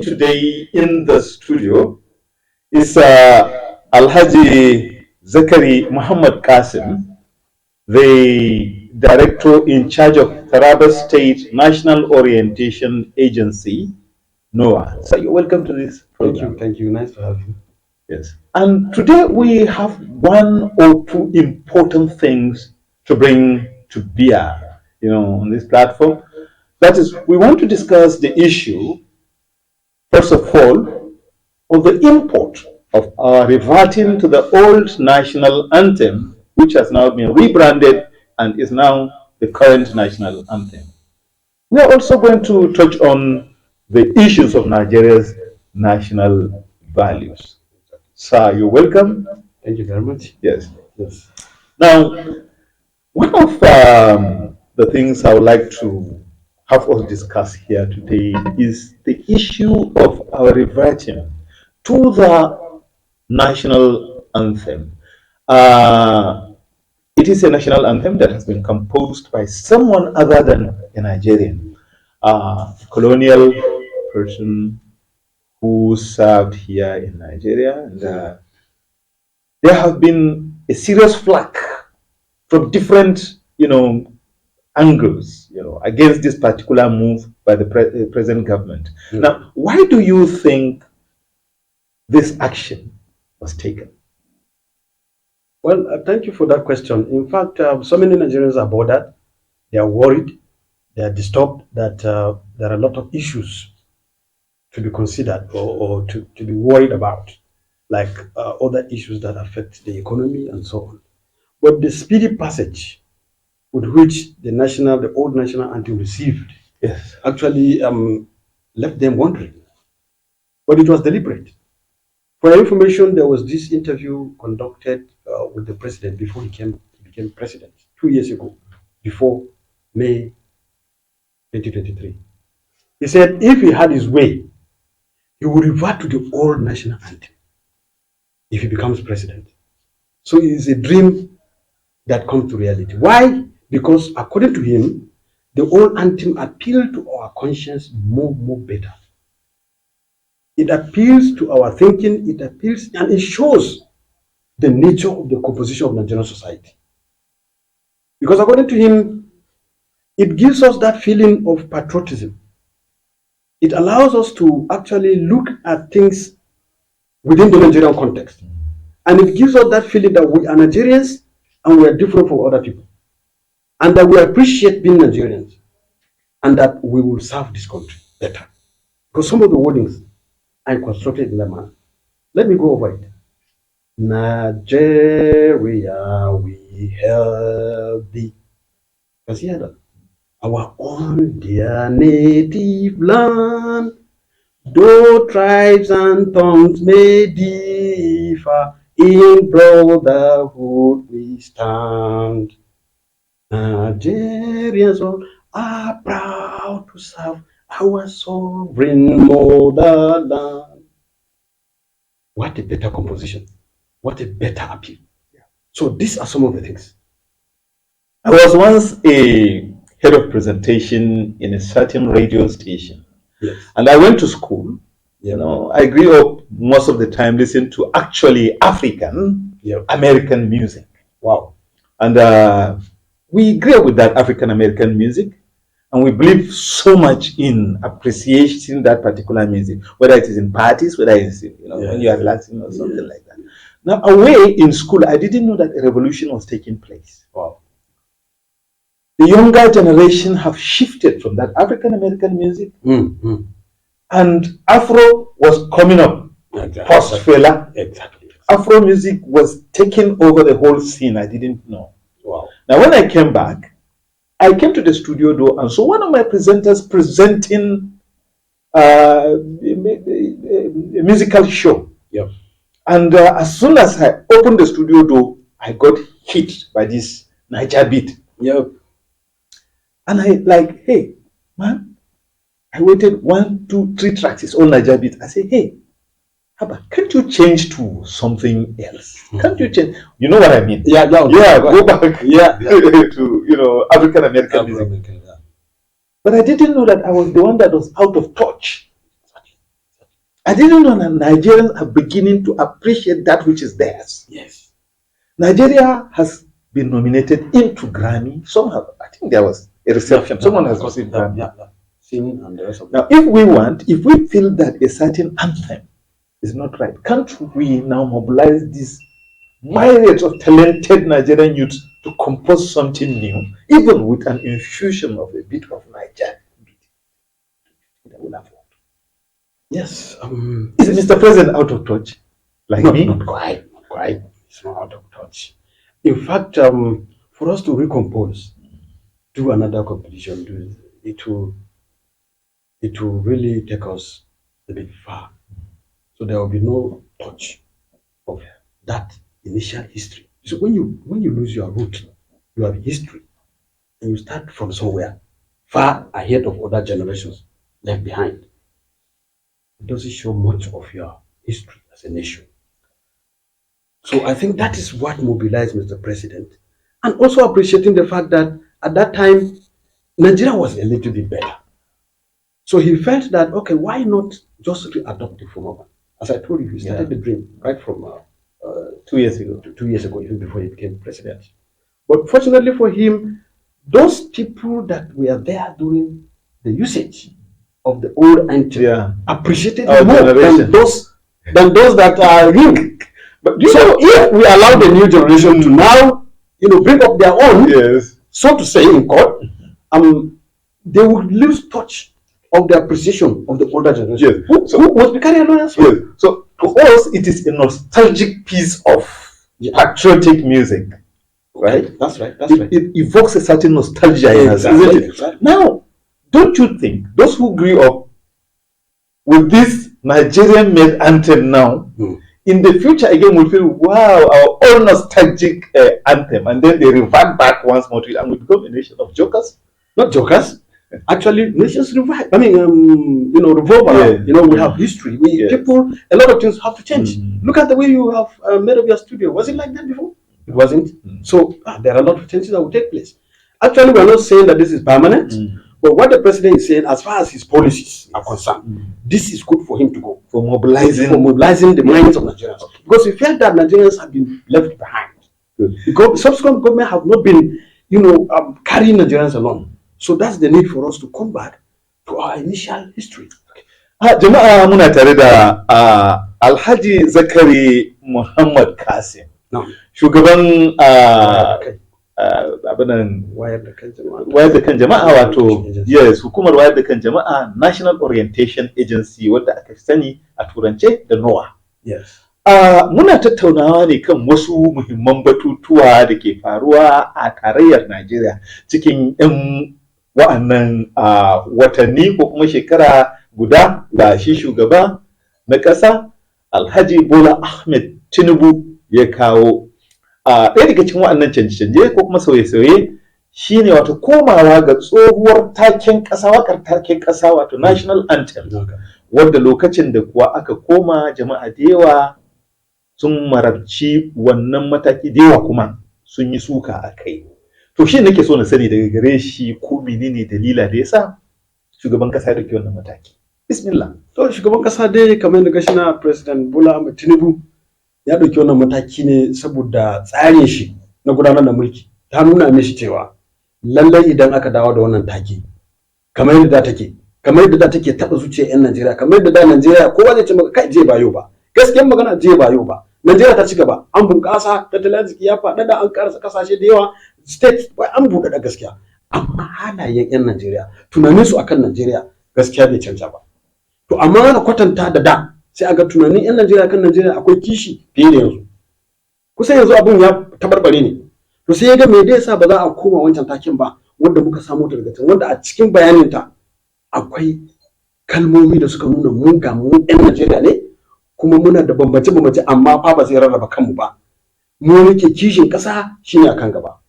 me today in the studio is Alhaji Zakari Muhammad Qasim, the director in charge of Taraba State National Orientation Agency, NOAA. So you're welcome to this program. Thank you. Nice to have you. Yes. And today we have one or two important things to bring to bear, on this platform. That is, we want to discuss the issue, first of all, of the import of our reverting to the old national anthem, which has now been rebranded and is now the current national anthem. We are also going to touch on the issues of Nigeria's national values. Sir, you're welcome. Thank you very much. Yes. Yes. Now, one of the things I would like to have us discuss here today is the issue of our reverting to the national anthem. It is a national anthem that has been composed by someone other than a Nigerian, colonial person who served here in Nigeria. And there have been a serious flack from different, angles, against this particular move by the present government. Mm. Now, why do you think this action was taken? Well, thank you for that question. In fact, so many Nigerians are bothered. They are worried. They are disturbed that there are a lot of issues to be considered or to be worried about, like other issues that affect the economy and so on. But the speedy passage with which the old national anthem received, yes, actually left them wondering. But it was deliberate. For your information, there was this interview conducted with the president before he became president 2 years ago, before May 2023. He said if he had his way, he would revert to the old national anthem if he becomes president. So it is a dream that comes to reality. Why? Because according to him, the old anthem appealed to our conscience more better. It appeals to our thinking, it appeals, and it shows the nature of the composition of Nigerian society. Because according to him, it gives us that feeling of patriotism. It allows us to actually look at things within the Nigerian context. And it gives us that feeling that we are Nigerians and we are different from other people. And that we appreciate being Nigerians. And that we will serve this country better. Because some of the wordings are constructed in that manner. Let me go over it. Nigeria, we hail thee. Can you hear that? Our own dear native land, though tribes and tongues may differ, in brotherhood we stand. Nigerians all are proud to serve our sovereign motherland. What a better composition. What a better appeal. Yeah. So these are some of the things. I was once a head of presentation in a certain radio station. Yes. And I went to school. I grew up most of the time listening to actually African American music. Wow. And we grew up with that African American music. And we believe so much in appreciating that particular music, whether it is in parties, whether it is when you are relaxing or something like that. Now, away in school, I didn't know that a revolution was taking place. Wow. The younger generation have shifted from that African American music, and Afro was coming up. Post Fela. Exactly. Afro music was taking over the whole scene. I didn't know. Wow. Now, when I came back, I came to the studio door, and so one of my presenters presenting a musical show. Yep. And as soon as I opened the studio door, I got hit by this Niger beat. Yep. And I like, hey, man, I waited 1, 2, 3 tracks. It's all Niger beat. I say, hey, Haba, can't you change to something else? Can't you change? You know what I mean? Yeah, go back to African American music. But I didn't know that I was the one that was out of touch. I didn't know that Nigerians are beginning to appreciate that which is theirs. Yes. Nigeria has been nominated into Grammy. Somehow, I think there was a reception. Someone has received Grammy. Singing and the rest of Now, if we feel that a certain anthem is not right, can't we now mobilize this myriad of talented Nigerian youths to compose something new, even with an infusion of a bit of Niger? That will have worked. Yes. Is Mr. President out of touch? Like me? Not quite. It's not out of touch. In fact, for us to recompose, do another competition, it will really take us a bit far. So there will be no touch of that initial history. So when you lose your root, you have history, and you start from somewhere far ahead of other generations left behind. It doesn't show much of your history as a nation. So I think that is what mobilized Mr. President, and also appreciating the fact that at that time Nigeria was a little bit better. So he felt that, okay, why not just adopt the former? As I told you, he started the dream right from 2 years ago. 2 years ago, even before he became president. But fortunately for him, those people that were there during the usage of the old anthem appreciated more than those that are new. But so if we allow the new generation to now, bring up their own, so to say, in court, they would lose touch of the appreciation of the older generation. Who was becoming a lawyer? So to us, it is a nostalgic piece of patriotic music. Right? That's right. It evokes a certain nostalgia in us, isn't it? Exactly. Now, don't you think those who grew up with this Nigerian made anthem now, in the future again will feel, wow, our own nostalgic anthem, and then they revert back once more to it, and we become a nation of jokers? Not jokers. Actually, nations revive. Revolve around. We have history. People, a lot of things have to change. Look at the way you have made up your studio. Was it like that before? It wasn't. So there are a lot of changes that will take place. Actually, we are not saying that this is permanent, but what the president is saying, as far as his policies are concerned, this is good for him to go for mobilizing the minds of Nigerians, because he felt that Nigerians have been left behind. Because subsequent government have not been, carrying Nigerians along. So that's the need for us to come back to our initial history. Jama'a muna tare da Alhaji Zakari Muhammad Kasim, shugaban wayar da kan jama'a wato hukumar wayar da kan jama'a National Orientation Agency, wadda aka sani a turance da NOAA. Muna tattaunawa ne kan wasu muhimman batutuwa da ke faruwa a tarayyar Najeriya cikin 'yan wa'annan watanni ko kuma shekara guda da shi shugaba na ƙasa Alhaji Bola Ahmed Tinubu ya kawo. Ɗaya daga cikin wa'annan canje-canje ko kuma sauye-sauye shine wato komawa ga tsohuwar taken ƙasa, waƙar taken ƙasa, wato national anthem, wadda lokacin da kuwa aka koma jama'a da yawa sun marabci wannan mataki, da yawa kuma sun yi suka a kai. To shi nake so na sani daga gare shi ko menene dalila da yasa shugaban kasa ya dauki wannan mataki. Bismillah. To shugaban kasa dai kamar da gashi na President Bola Ahmed Tinubu ya dauki wannan mataki ne saboda tsarin shi na gudanar da mulki ta nuna mishi cewa lallai idan aka dawo da wannan take kamar yadda da take taba zuciyar 'yan Najeriya, kamar yadda da Najeriya kowa zai ce maka kai je bayo ba, gaskiyar magana je bayo ba. Najeriya ta ci gaba, an bunƙasa, tattalin arziki ya faɗaɗa, an karasa kasashe da yawa, state an buɗe gaskiya, amma halayen 'yan Najeriya, tunanin su akan Najeriya gaskiya bai canja ba. To amma aka kwatanta da sai aga tunanin 'yan Najeriya kan Najeriya akwai kishi fiye da yanzu. Kusan yanzu abun ya tabarbare ne. To sai ya ga me da yasa ba za a koma wancan takin ba, wanda muka samu ta daga can, wanda a cikin bayaninta akwai kalmomi da suka nuna mun 'yan Najeriya ne, kuma muna da bambance-bambance, amma fa ba zai rarraba kanmu ba. Mu yake kishin ƙasa shine akan gaba.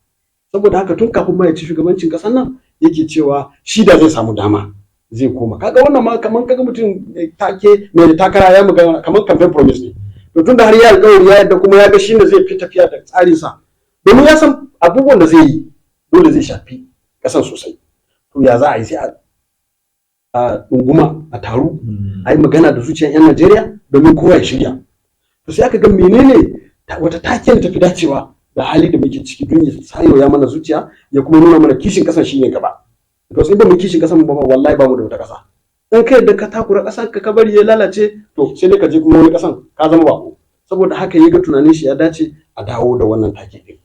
Saboda haka tun kafin ma ya ci shugabancin ƙasar nan yake cewa shi da zai samu dama zai koma. Kaga wannan ma kaman kaga mutum take mai takara ya magana kaman campaign promise ne. To tun da har ya alƙawari ya yadda kuma ya ga shi ne zai fi tafiya da tsarin sa. Domin ya san abubuwan da zai yi dole zai shafi ƙasar sosai. To ya za a yi sai a ɗunguma a taru a yi magana da zuciyar 'yan Najeriya domin kowa ya shirya. To sai aka ga menene wata taken tafi dacewa da hali da muke ciki don ya sayo ya mana zuciya ya kuma nuna mana kishin ƙasar shi ne gaba. Because in ba mu kishin ƙasar mu ba wallahi ba mu da wata ƙasa. In kai da ka takura ƙasar ka bari ya lalace to sai dai ka je kuma wani ƙasan ka zama bako. Saboda haka ya ga tunanin shi ya dace a dawo da wannan take ɗin.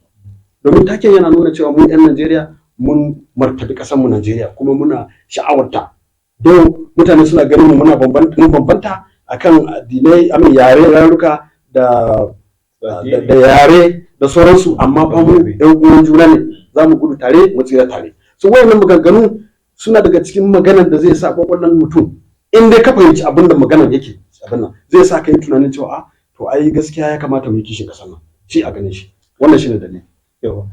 Domin taken yana nuna cewa mu 'yan Najeriya mun martabi ƙasar mu Najeriya kuma muna sha'awarta. Don mutane suna ganin mu muna bambanta akan addinai, yare, yaruka da yare da sauransu, amma fa mu ɗan uwan juna ne, za mu gudu tare mu tsira tare. So wayannan maganganu suna daga cikin maganar da zai sa kwakwallon mutum in dai ka fahimci abin da maganar yake abin nan zai sa ka yi tunanin cewa to ai gaskiya ya kamata mu yi kishin ƙasar nan, shi a ganin shi wannan shine dalili. Yawa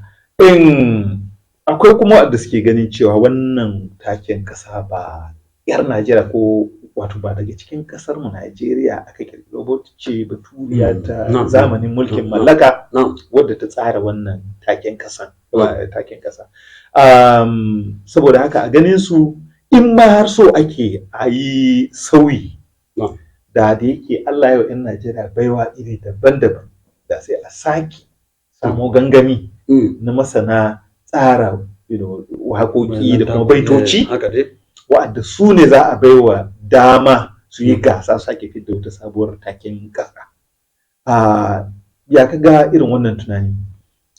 akwai kuma wanda suke ganin cewa wannan taken ƙasa ba 'yar Najeriya ko wato ba daga cikin ƙasar mu Najeriya aka kirkiro ba, ce baturiya ta zamanin mulkin mallaka wadda ta tsara wannan taken ƙasa. Saboda haka a ganin su in ma har so ake a yi sauyi da yake Allah ya wa 'yan Najeriya baiwa iri daban-daban, da sai a sake samo gangami na masana tsara waƙoƙi da kuma baitoci wa'adda su ne za a baiwa dama su yi gasa su sake fidda wata sabuwar taken ƙasa. Ya ka ga irin wannan tunani?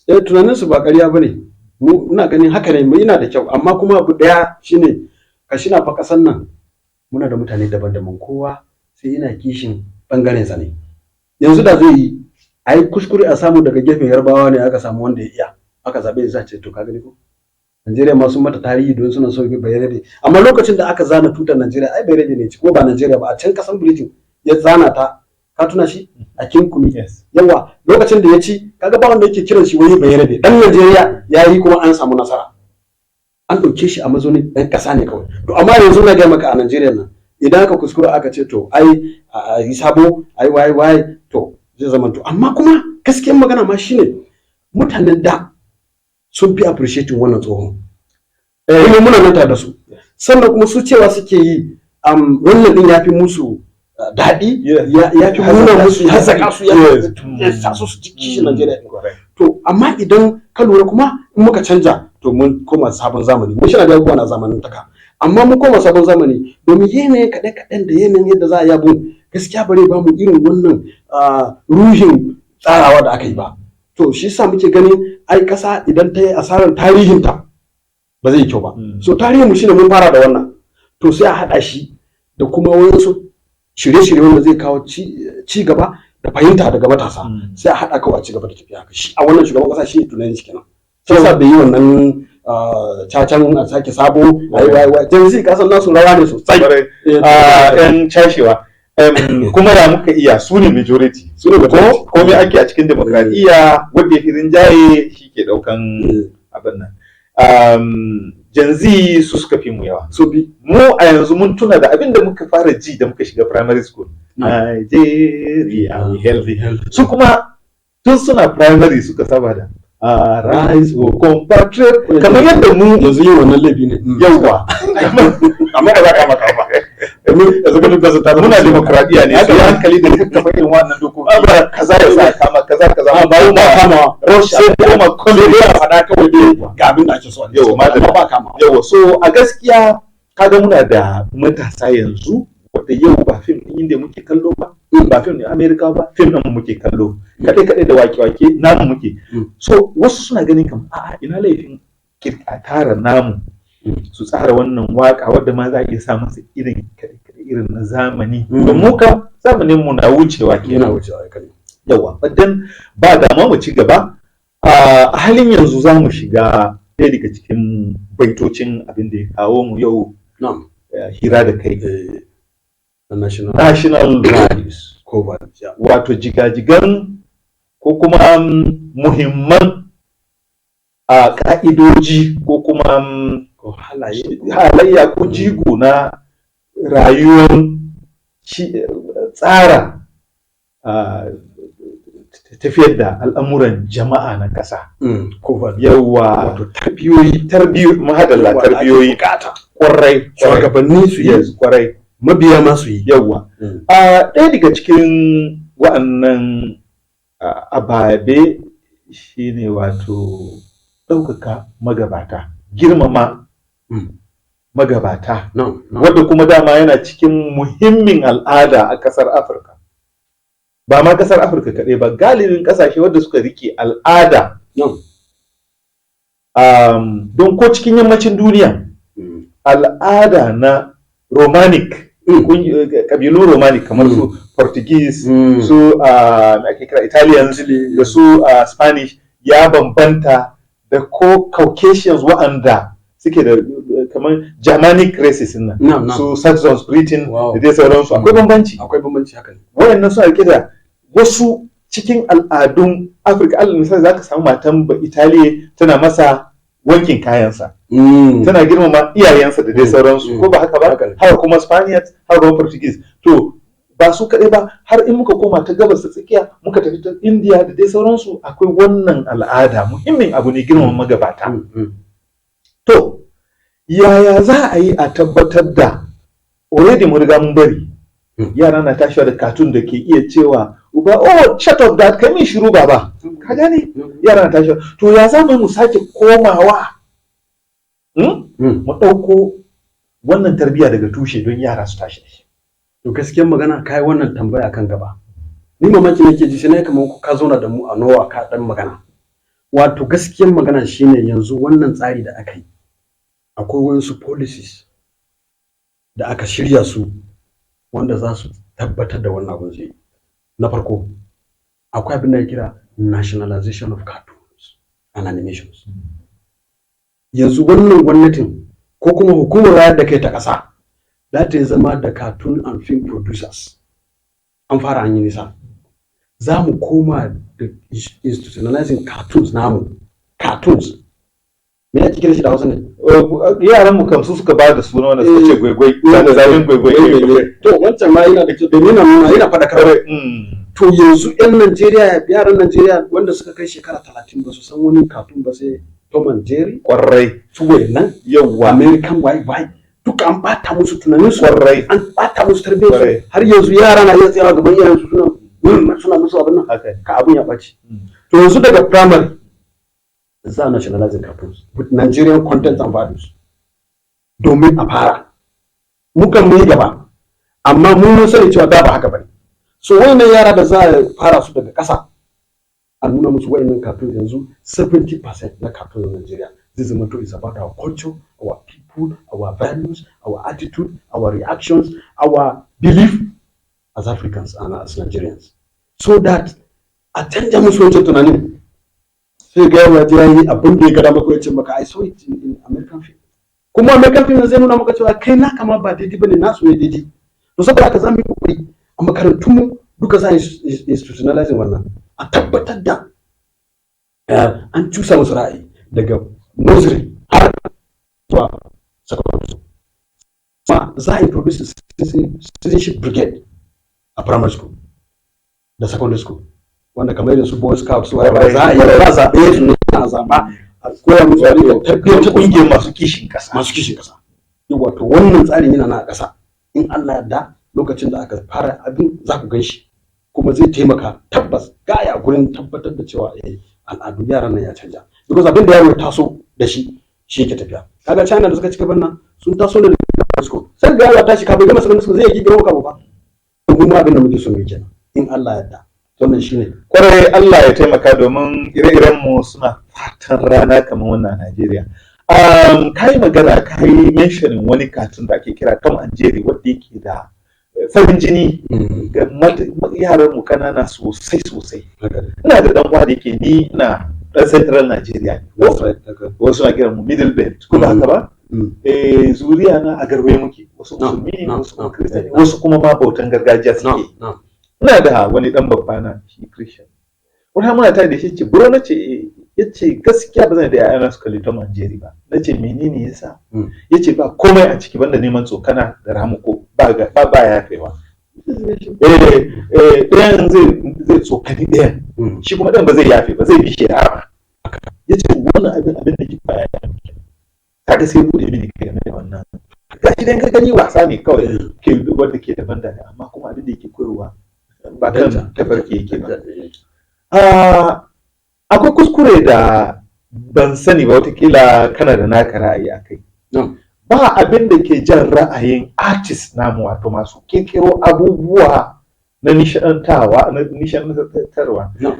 Tunanin su ba ƙarya bane, mu ina ganin haka ne, yana da kyau, amma kuma abu ɗaya shine ka shina fa ƙasar nan muna da mutane daban-daban, kowa sai yana kishin ɓangaren sa ne. Yanzu da zai yi a yi kuskure a samu daga gefen Yarbawa ne aka samu wanda ya iya aka zaɓe za ce to ka gani ko Najeriya ma sun mata tarihi don suna so Bayarabe, amma lokacin da aka zana tutar Najeriya ai Bayarabe ne ko ba Najeriya ba, a can kasan Britain ya zana ta, ka tuna shi a Kinkumi. Yawa lokacin da ya ci kaga ba wanda yake kiran shi wani Bayarabe, dan Najeriya ya yi kuma an samu nasara, an ɗauke shi a mazaunin ɗan ƙasa ne kawai. To amma yanzu na gaya maka a Najeriya nan idan aka kuskura aka ce to ai a yi sabo ai waye to zai zama to, amma kuma gaskiyar magana ma shine mutanen da sun fi appreciating wannan tsohon kuma muna manta da su, sannan kuma su cewa suke yi wannan din ya fi musu daɗi, ya fi nuna musu ya saka su ya sa su jiki Najeriya. To amma idan ka lura kuma in muka canja to mun koma sabon zamani, mun shi na ga na zamanin taka, amma mun koma sabon zamani domin yanayin kaɗan da yanayin yadda za a yabo gaskiya bare ba mu irin wannan ruhin tsarawa da aka yi ba. To shi yasa muke ganin ai ƙasa idan ta yi asarar tarihinta ba zai yi kyau ba. So tarihin mu shine mun fara da wannan, to sai a haɗa shi da kuma wasu shirye-shirye wanda zai kawo ci gaba da fahimta daga matasa, sai a haɗa kawai a ci gaba da tafiya haka. Shi a wannan shugaban ƙasa shi ne tunanin shi kenan, sai sa bai yi wannan cacan a sake sabo ai yanzu kasan nasu rawa ne sosai yan cashewa. Kuma ya muka iya su ne majority, ko komai ake a cikin demokradiyya wanda ya fi rinjaye shi ke daukan abin nan. Janzi su suka fi mu yawa, mu a yanzu mun tuna da abin da muka fara ji da muka shiga primary school, Nigeria healthy. Su kuma tun suna primary suka saba da rise o compatriot, kamar yadda mu yanzu yin wannan laifi ne yawa amma ba za ka maka ba yanzu ka duka ta muna demokradiya ne, sai hankali da kafa irin wannan dokoki kaza ya sa kama kaza ba mu ba kama sai kuma komai ya faɗa kawai dai ga abin da ake so yawa ba kama yawa. So a gaskiya kaga muna da matasa yanzu wanda yau ba fim din inda muke kallo ba fim din America ba, fim din muke kallo kaɗai da wake-wake namu muke. So wasu suna ganin kamar a'a ina laifin tara namu su tsara wannan waka wadda ma za a iya sa masa irin na zamani, don mu kam zamanin mu na wucewa kenan yawa. Badan ba dama mu ci gaba a halin yanzu za mu shiga ɗaya daga cikin baitocin abin da ya kawo mu yau hira da kai. National values wato jigajigan ko kuma muhimman ka'idoji ko kuma halayya ko jigo na rayuwar tsara tafiyar da al'amuran jama'a na ƙasa. Yawa tarbiyoyi mahadalla tarbiyoyi kwarai shugabanni su yi, yes kwarai mabiya ma su yi. yawa a ɗaya daga cikin wa'annan ababe shine wato ɗaukaka magabata, girmama magabata, wadda kuma dama yana cikin muhimmin al'ada a ƙasar Afirka. Ba ma ƙasar Afirka kaɗai ba, galibin ƙasashe wadda suka rike al'ada. Don ko cikin yammacin duniya, al'ada na Romanic, ƙabilun Romanic kamar su Portuguese, su ake kira Italians da su Spanish ya bambanta da ko Caucasians wa'anda suke da kamar Germanic races nan, su Saxons, Britain da dai sauransu. Akwai bambanci haka ne. Wayannan suna rike da wasu cikin al'adun Afirka. Alal misali zaka samu matan ba Italiya tana masa wankin kayansa, tana girmama iyayensa da dai sauransu, ko ba haka ba? Haka kuma Spaniards, haka kuma Portuguese. To ba su kaɗai ba, har in muka koma ta gabas ta tsakiya muka tafi ta India da dai sauransu, akwai wannan al'ada. Muhimmin abu ne girmama magabata. To yaya za a yi a tabbatar da already mun riga mun bari yara na tashiwa da cartoon da ke iya cewa uba, oh shut up dad, kai min shiru baba, ka gane yara na tashiwa. To ya za mu sake komawa mu ɗauko wannan tarbiyya daga tushe don yara su tashi da shi? To gaskiyar magana kai wannan tambaya kan gaba, ni mamaki nake ji sai na kamar ka zauna da mu a nowa ka dan magana. Wato gaskiyar magana shine yanzu wannan tsari da aka yi, akwai wasu policies da aka shirya su wanda za su tabbatar da wannan abin zai. Na farko akwai abin da ya kira nationalization of cartoons and animations. Yanzu wannan gwamnatin ko kuma hukumar wayar da kai ta ƙasa za ta zama da cartoon and film producers. An fara an yi nisa, za mu koma da institutionalizing cartoons namu. Cartoons me ake kira shi da Hausa ne? Yaran mu kam su suka ba da suna wanda suka ce gwaigwai, da zaben gwaigwai. To wancan ma yana da kyau da nuna yana faɗakarwa. To yanzu 'yan Najeriya, yaran Najeriya wanda suka kai shekara 30 ba su san wani cartoon ba sai Tom and Jerry. Kwarai. Su wayannan yawa American Why duka an bata musu tunanin su, an bata musu tarbiyyar su. Har yanzu yara na iya tsayawa gaban iyayen su suna musu abin nan, ka abun ya ɓaci. To yanzu daga primary za a nationalizing cartoons with Nigerian content and values domin a fara. Mukan mu yi gaba, amma mun sani cewa da ba haka bane. So wayannan yara da za a fara su daga ƙasa a nuna musu wayannan cartoons, yanzu 70% na cartoons in Nigeria zai zama to is about our culture, our people, our values, our attitude, our reactions, our belief as Africans and as Nigerians. So that a canja musu wancan tunanin. Sai ga yawa ya yi abin da ya gada maka, ya ce maka I saw it in American film. Kuma American film zai nuna maka cewa kai na kama ba daidai bane, nasu ne daidai. To saboda haka za mu yi kokari a makarantun mu duka za a institutionalizing wannan, a tabbatar da an cusa musu ra'ayi daga nursery har zuwa secondary school. Ma za a introduce citizenship brigade a primary school da secondary school, wanda kamar irin su boy scouts za a yi ba zaɓe su ne a zaɓa a koya musu wani tafiya ta ƙungiyar masu kishin ƙasa. Wato wannan tsarin yana na ƙasa, in Allah da lokacin da aka fara abin za ku gan shi, kuma zai taimaka tabbas gaya gurin tabbatar da cewa al'adu yaran nan ya canja. Because abin da yaro ya taso da shi yake tafiya. Kaga China da suka ci gaban nan sun taso da school, sai ga yaro tashi kafin gama secondary school zai yi girma ka ba. Mun ma abin da muke so mu yi kenan in Allah ya da. Wannan shine kwarai. Allah ya taimaka, domin ire-iren mu suna fatan rana kamar wannan a Najeriya. Kai magana, kai mentioning wani cartoon da ake kira Tom and Jerry, wanda yake da farin jini ga yaran mu kanana sosai. Ina da dan uwa da yake, ni ina dan central Nigeria ne, wasu na kiran mu middle belt, kuma haka ba. Zuriya na a garwaye muke, wasu musulmi ne, wasu kuma kristiyani, wasu kuma ma bautan gargajiya suke. Ina da wani dan babba na shi Christian, wani muna tare da shi ce bro, na ce yace gaskiya ba zan da ƴaƴana su kalli Tom and Jerry ba. Nace menene yasa? Yace ba komai a ciki banda neman tsokana da ramuko, ba yafewa. Ɗayan zai tsokani ɗayan, shi kuma ɗayan ba zai yafe ba, zai bi shi rama. Yace wannan abin da ke baya, kaga sai bude mini kai game da wannan gashi dan ka gani wasa ne kawai ke wanda ke daban da amma kuma abin da yake koyarwa ba kan tafarki yake ba. Akwai kuskure da ban sani ba, watakila kana da naka ra'ayi a kai. Ba abin da ke jan ra'ayin artist namu, wato masu kirkiro abubuwa na nishantarwa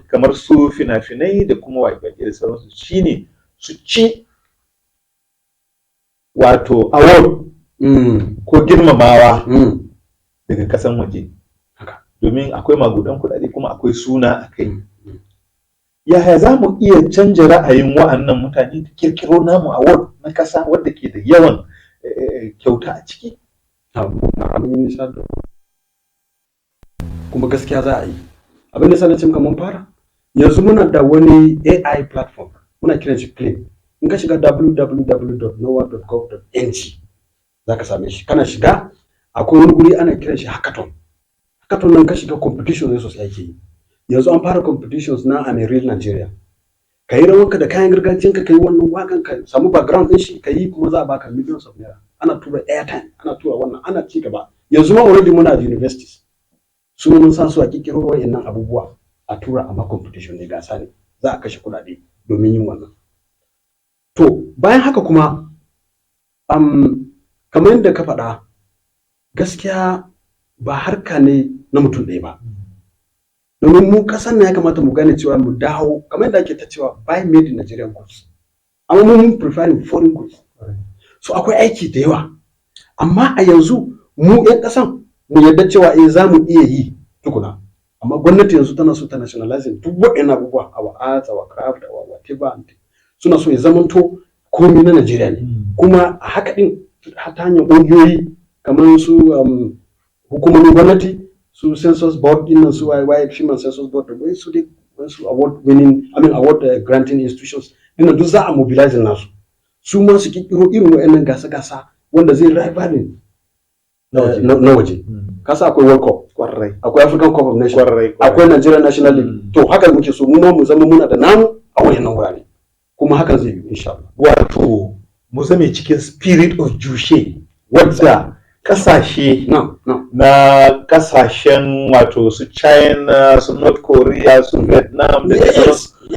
kamar su fina-finai da kuma waƙe da sauransu, shine su ci wato award ko girmamawa daga kasan waje, domin akwai magudan kuɗaɗe kuma akwai suna a kai. Yaya za mu iya canja ra'ayin wa'annan mutane da kirkiro namu award na ƙasa wadda ke da yawan kyauta a ciki? Kuma gaskiya za a yi abin da sanin mun fara yanzu muna da wani AI platform muna kiran shi Play. In ka shiga www.lawal.gov.ng za ka same shi. Kana shiga akwai wani guri ana kiran shi hackathon. Hackathon nan ka shiga competition ne sosai ake yi. Yanzu an fara competitions na a real Nigeria. Ka yi rawanka da kayan gargajiyanka, ka yi wannan wakan, ka samu background din shi, ka yi, kuma za a baka millions of naira. Ana tura airtime, ana tura wannan, ana ci gaba. Yanzu ma already muna da universities. Su mun sa su a kikiro wayannan abubuwa a tura, amma competition ne, gasa ne. Za a kashe kuɗaɗe domin yin wannan. To bayan haka kuma kamar yadda ka faɗa, gaskiya ba harka ne na mutum ɗaya ba. Domin mu kasan ya kamata mu gane cewa mu dawo kamar yadda ake ta cewa buy made in Nigerian goods, amma mun preferring foreign goods. So akwai aiki da yawa, amma a yanzu mu 'yan kasan mu yadda cewa za mu iya yi tukuna, amma gwamnati yanzu tana so ta nationalizing duk waɗannan abubuwa, our arts, our craft, our whatever, suna so ya zamanto komai na Najeriya ne. Kuma a haka din ta hanyar ƙungiyoyi kamar su hukumomin gwamnati, su census board din su waye human census board, da su dai su award granting institutions din duk za a mobilize nasu, su ma su kikiro irin wayannan gasa wanda zai rivalin na waje. Kasa akwai World Cup, akwai African Cup of Nations, akwai Nigerian National League. To haka muke so mu ma mu zama muna da namu a wayannan wurare, kuma hakan zai yi insha Allah. Wato mu zame cikin spirit of Juche, wadda kasashe na kasashen wato su China, su North Korea, su Vietnam da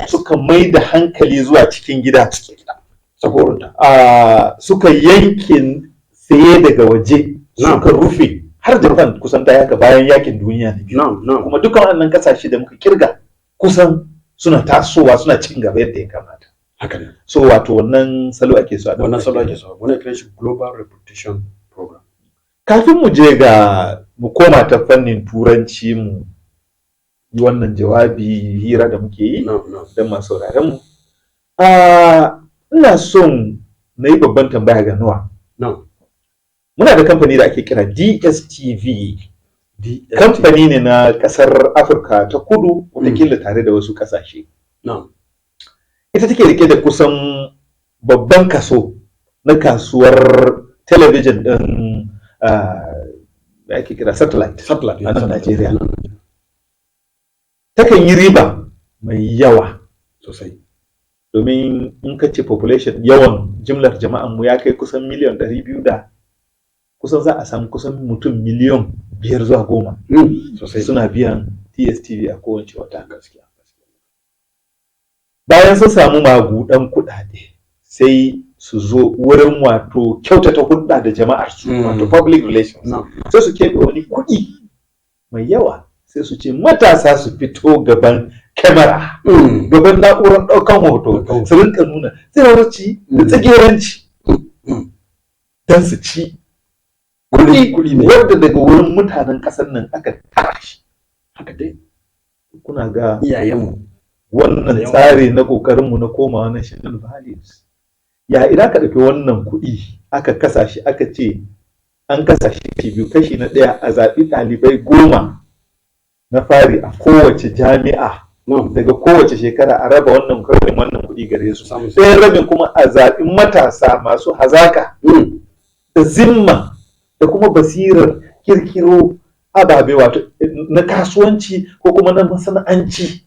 suka mai da hankali zuwa cikin gida, suka yankin saye daga waje, suka rufe har Japan kusan ta yaka bayan yakin duniya na biyu. Kuma dukkan wannan kasashe da muka kirga kusan suna tasowa, suna cin gaba yadda ya kamata. Haka ne. So wato wannan salo ake so, wannan salo ake so, wannan kiran shi global reputation program. Kafin mu je ga mu koma ta fannin turanci, mu yi wannan jawabi hira da muke yi don masu sauraron mu, ina son na yi babban tambaya ga Noah. Muna da kamfani da ake kira DSTV. Kamfani ne na kasar Afirka ta Kudu, wataƙila tare da wasu ƙasashe. Ita take rike da kusan babban kaso na kasuwar talabijin ɗin da ake kira satellite a nan Najeriya. Takan yi riba mai yawa sosai, domin in ka ce population, yawan jimlar jama'an mu ya kai kusan miliyan 200, da kusan za a samu kusan mutum miliyan 5 zuwa 10 suna biyan DSTV a kowace wata. Gaskiya bayan sun samu magudan kuɗaɗe, sai su zo wurin wato kyautata hulɗa da jama'ar su, wato public relations, sai su keɓe wani kuɗi mai yawa, sai su ce matasa su fito gaban kamera, gaban na'urar ɗaukan hoto, su rinka nuna tsirarci da tsageranci don su ci kuɗi wanda daga wurin mutanen ƙasar nan aka tara shi. Haka dai kuna ga iyayenmu wannan tsari na ƙoƙarinmu na komawa national values. Ya idan ka ɗauki wannan kuɗi aka kasa shi, aka ce an kasa shi biyu, kashi na ɗaya a zaɓi ɗalibai 10 na fari a kowace jami'a daga kowace shekara, a raba wannan kuɗi gare su, sai rabin kuma a zaɓi matasa masu hazaka da zimma da kuma basirar kirkiro ababe wato na kasuwanci ko kuma na masana'anci,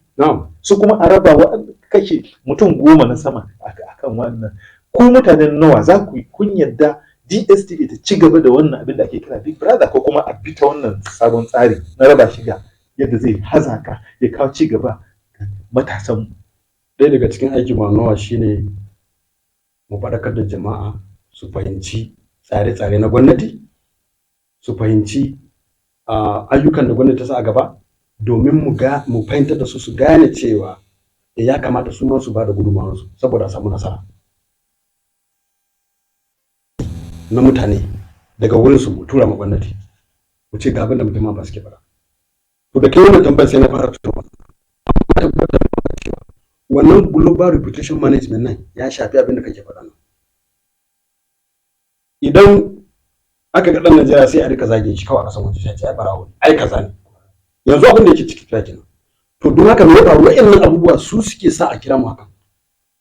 su kuma a raba kashi mutum 10 na sama akan wannan. Ku mutanen nawa za ku kun yadda DSTV ta ci gaba da wannan abin da ake kira Big Brother, ko kuma a bi ta wannan sabon tsari na raba shiga yadda zai hazaka ya kawo ci gaba ga matasan. Ɗaya daga cikin aikin nawa shine mu faɗakar da jama'a su fahimci tsare-tsare na gwamnati, su fahimci ayyukan da gwamnati ta sa a gaba, domin mu fahimtar da su gane cewa ya kamata su ma su ba da gudunmawarsu saboda a samu nasara na mutane daga wurin su mu tura ma gwamnati mu ce ga abin da mutum ba suke fara. To da kai wannan tambayar sai na fara tunawa wannan global reputation management nan ya shafi abin da kake faɗa nan. Idan aka ga ɗan Najeriya sai a rika zage shi kawai a kasan waje, sai ai barawo ne, ai kaza ne. Yanzu abin da yake ciki kenan. To don haka me ya faru, wa'annan abubuwa su suke sa a kira mu haka.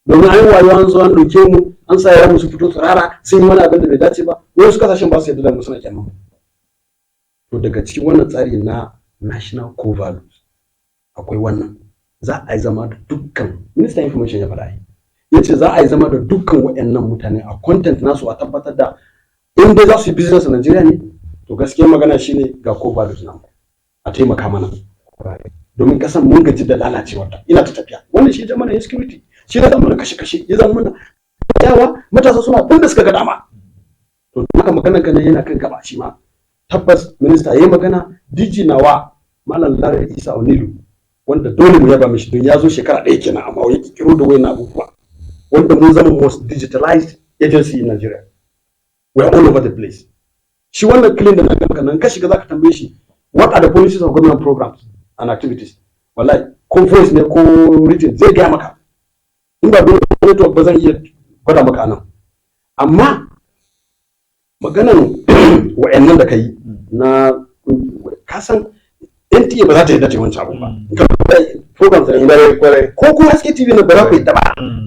Domin an yi wayo, an zo an ɗauke mu, an sa yaran mu su fito tsirara, sun yi mana abin da bai dace ba, wasu kasashen ba su yarda da mu, suna kyaman mu. To daga cikin wannan tsari na national core values akwai wannan, za a yi zama da dukkan, ministan information ya faɗa, ya ce za a yi zama da dukkan wa'annan mutane a content nasu, a tabbatar da in dai za su yi business a Najeriya ne, to gaskiyar magana shine ga core values nan a taimaka mana, domin kasan mun gaji da lalacewar ta, ina ta tafiya. Wannan shi ya zama na insecurity, shi ya zama na kashe-kashe, ya zama mana yawa, matasa suna abin da suka ga dama. To haka maganar ka ne yana kan gaba shi ma. Tabbas minista yayi magana, DG nawa Malam Lare Isa Onilu, wanda dole mu yaba mishi don ya zo shekara ɗaya kenan amma ya kiro da wayan abubuwa, wanda mun zama most digitalized agency in Nigeria. We are all over the place. Shi wannan clean da na ga maka nan, ka shiga zaka tambaye shi what are the policies of government programs and activities, wallahi ko voice ne ko written zai gaya maka. In ba dole network ba zan iya gwada maka nan. Amma maganan wa'annan da kai na kasan NTA ba za ta yi dace wancan abu ba. Programs da inda ko kuma haske TV na ba za ku yi ba,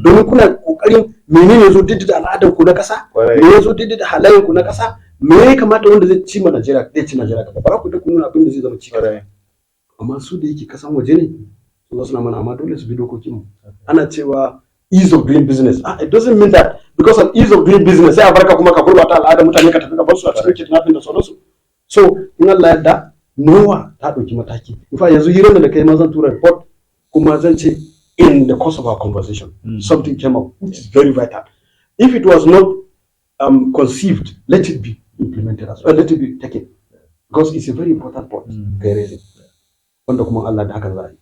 domin kuna kokarin menene zo daidai da al'adar ku na kasa, me zo daidai da halayen ku na kasa, me ya kamata wanda zai ci ma Najeriya, zai ci Najeriya gaba. Ba ku da kun nuna abin da zai zama ci gaba. Amma su da yake kasan waje ne, su suna mana, amma dole su bi dokokin mu. Ana cewa ease of doing business. It doesn't mean that because of ease of doing business sai a barka kuma ka gurbata al'adar mutane ka tafi ka bar su a cikin kidnapping da sauransu. So in Allah yarda NOWA ta ɗauki mataki. In fact yanzu hirar da kai ma zan tura report, kuma zan ce in the course of our conversation something came up which is very vital. If it was not conceived, let it be implemented as well, let it be taken, because it's a very important point. Wanda kuma Allah da haka za a yi.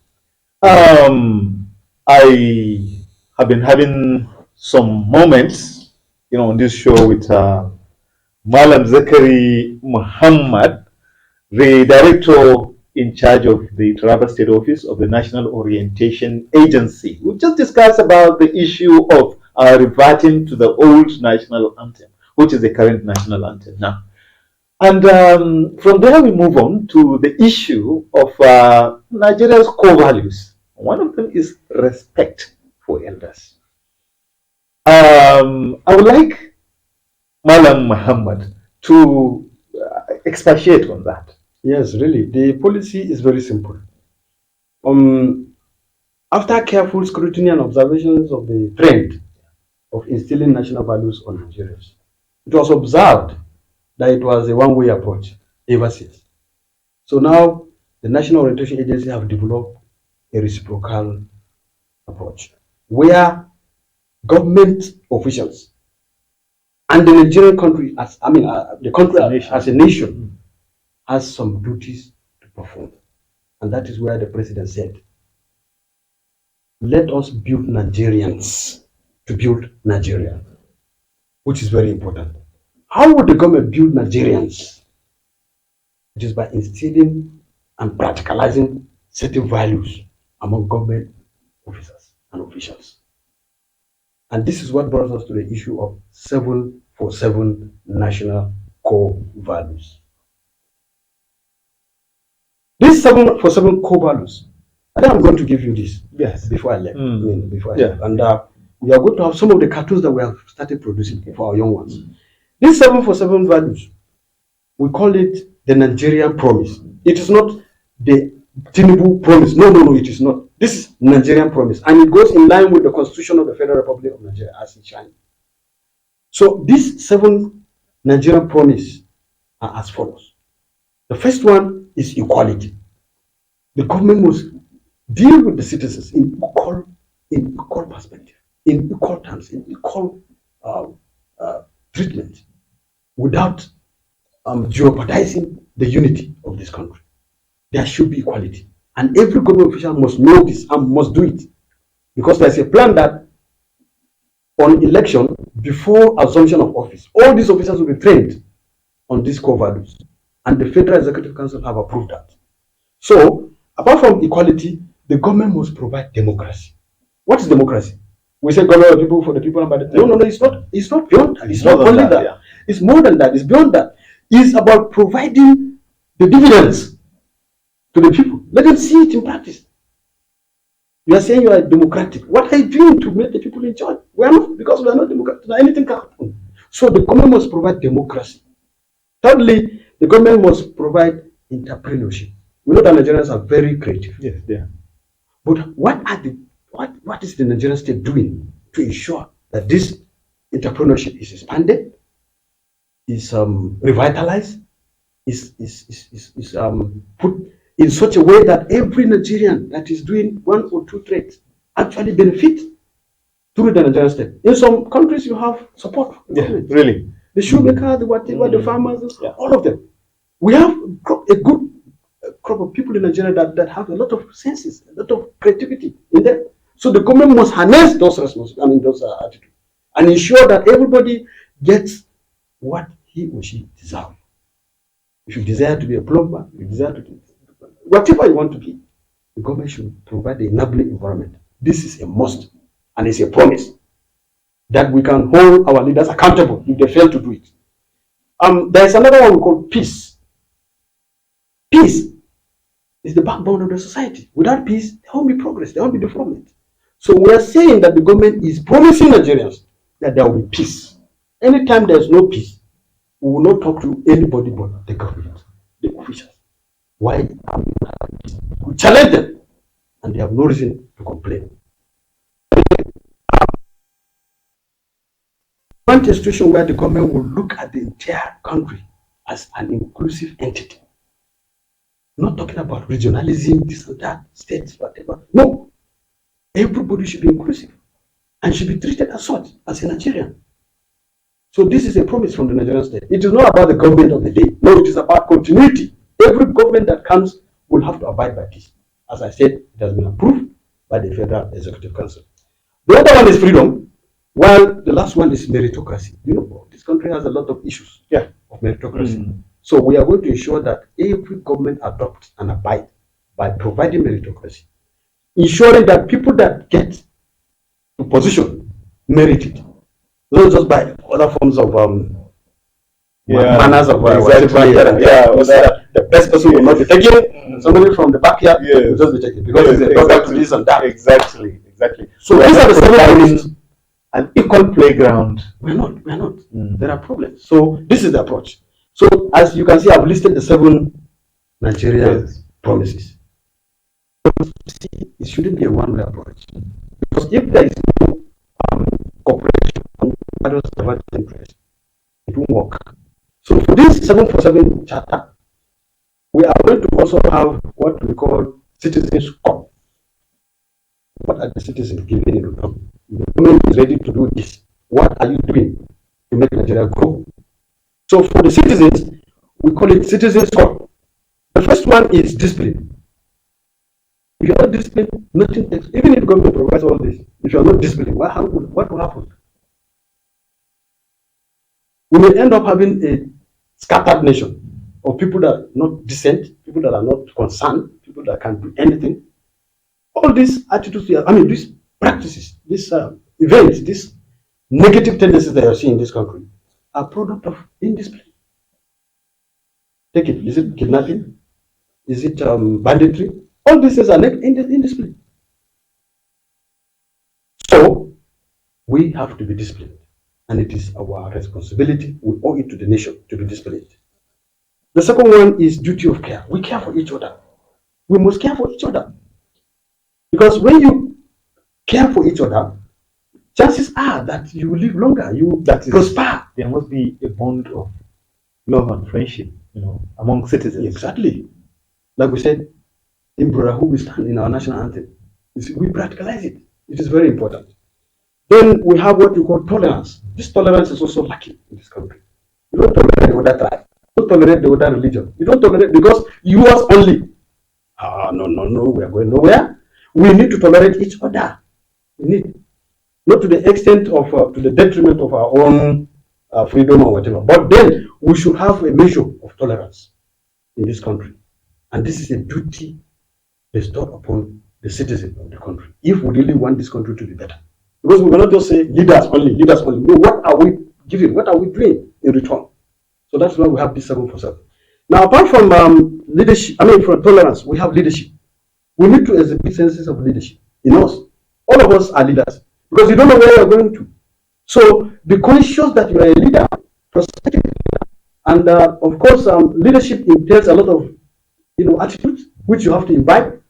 I have been having some moments, on this show with Malam Zakari Muhammad, the director in charge of the Taraba State Office of the National Orientation Agency. We just discussed about the issue of reverting to the old national anthem, which is the current national anthem now. And from there we move on to the issue of Nigeria's core values. One of them is respect for elders. I would like Malam Muhammad to expatiate on that. Yes, really. The policy is very simple. After careful scrutiny and observations of the trend of instilling national values on Nigerians, it was observed that it was a one-way approach ever since. So now the National Orientation Agency have developed a reciprocal approach where government officials and the Nigerian country, the country as a nation, has some duties to perform. And that is where the president said, let us build Nigerians to build Nigeria, which is very important. How would the government build Nigerians? It is by instilling and practicalizing certain values among government officers and officials. And this is what brought us to the issue of 747 national core values. These 747 core values, I think I'm going to give you this before I left. And we are going to have some of the cartoons that we have started producing for our young ones. These 747 values, we call it the Nigerian promise. It is not the Tinubu promise. No, it is not. This is Nigerian promise. And it goes in line with the Constitution of the Federal Republic of Nigeria as it shines. So these 7 Nigerian promise are as follows. The first one is equality. The government must deal with the citizens in equal perspective, in equal terms, in equal uh, uh, treatment, without jeopardizing the unity of this country. There should be equality. And every government official must know this and must do it. Because there's a plan that on election, before assumption of office, all these officers will be trained on these core values. And the Federal Executive Council have approved that. So, apart from equality, the government must provide democracy. What is democracy? We say government of the people, for the people, and by the people. No, it's not. It's not beyond that. It's not only that. Yeah. It's more than that. It's beyond that. It's about providing the dividends to the people. Let them see it in practice. You are saying you are democratic. What are you doing to make the people enjoy? We are not, because we are not democratic. Anything can happen. So the government must provide democracy. Thirdly, the government must provide entrepreneurship. We know that Nigerians are very creative. Yes, they are. But what is the Nigerian state doing to ensure that this entrepreneurship is expanded, is revitalized, is put in such a way that every Nigerian that is doing one or two trades actually benefit through the Nigerian state? In some countries, you have support. Yeah, really. The shoemaker, the whatever, the farmers, all of them. We have a good crop of people in Nigeria that have a lot of senses, a lot of creativity in them. So the government must harness those responsibilities, those attitudes, and ensure that everybody gets what he or she deserves. If you desire to be a plumber, you desire to do whatever you want to be, the government should provide the enabling environment. This is a must, and it's a promise that we can hold our leaders accountable if they fail to do it. There is another one we call peace. Peace is the backbone of the society. Without peace, there won't be progress, there won't be development. So we are saying that the government is promising Nigerians that there will be peace. Anytime there is no peace, we will not talk to anybody but the government, the officials. Why? We challenge them, and they have no reason to complain. We want a situation where the government will look at the entire country as an inclusive entity. Not talking about regionalism, this and that, states, whatever. No. Everybody should be inclusive and should be treated as such, as a Nigerian. So this is a promise from the Nigerian state. It is not about the government of the day. No, it is about continuity. Every government that comes will have to abide by this. As I said, it has been approved by the Federal Executive Council. The other one is freedom, while the last one is meritocracy. You know, this country has a lot of issues of meritocracy. So we are going to ensure that every government adopts and abide by providing meritocracy, ensuring that people that get to position merit it, not just by other forms of manners of the best person will not be taken. Somebody from the backyard will just be taken because it's a daughter to this and that. Exactly. So these are the seven an equal playground. We're not. There are problems. So this is the approach. So as you can see, I've listed the 7 Nigerian promises. It shouldn't be a one-way approach. Because if there is no cooperation on various divergent interests, it won't work. So for this 747 charter, we are going to also have what we call citizens' corps. What are the citizens giving in return? The government is ready to do this. What are you doing to make Nigeria grow? So for the citizens, we call it citizens' corps. The first one is discipline. If you are not disciplined, nothing takes. Even if the government provides all this, if you are not disciplined, what will happen? We may end up having a scattered nation of people that are not decent, people that are not concerned, people that can't do anything. All these attitudes, these practices, these events, these negative tendencies that you are seeing in this country are product of indiscipline. Take it. Is it kidnapping? Is it banditry? All these things are indiscipline. So we have to be disciplined, and it is our responsibility. We owe it to the nation to be disciplined. The second one is duty of care. We care for each other. We must care for each other. Because when you care for each other, chances are that you will live longer, you prosper. There must be a bond of love and friendship, among citizens. Exactly. Like we said, in brotherhood we stand in our national anthem. We practicalize it. It is very important. Then we have what we call tolerance. This tolerance is also lacking in this country. You don't tolerate the other tribe. You don't tolerate the other religion. You don't tolerate because yours only. No, no, no. We are going nowhere. We need to tolerate each other. We need, not to the extent of to the detriment of our own freedom or whatever. But then we should have a measure of tolerance in this country, and this is a duty bestowed upon the citizen of the country. If we really want this country to be better, because we cannot just say leaders only, leaders only. No, what are we giving? What are we doing in return? So that's why we have this 747. Now, apart from leadership, from tolerance, we have leadership. We need to exhibit senses of leadership in us. All of us are leaders because you don't know where you're going to. So be conscious that you are a leader, prospective leader, and of course, leadership entails a lot of attitudes which you have to imbibe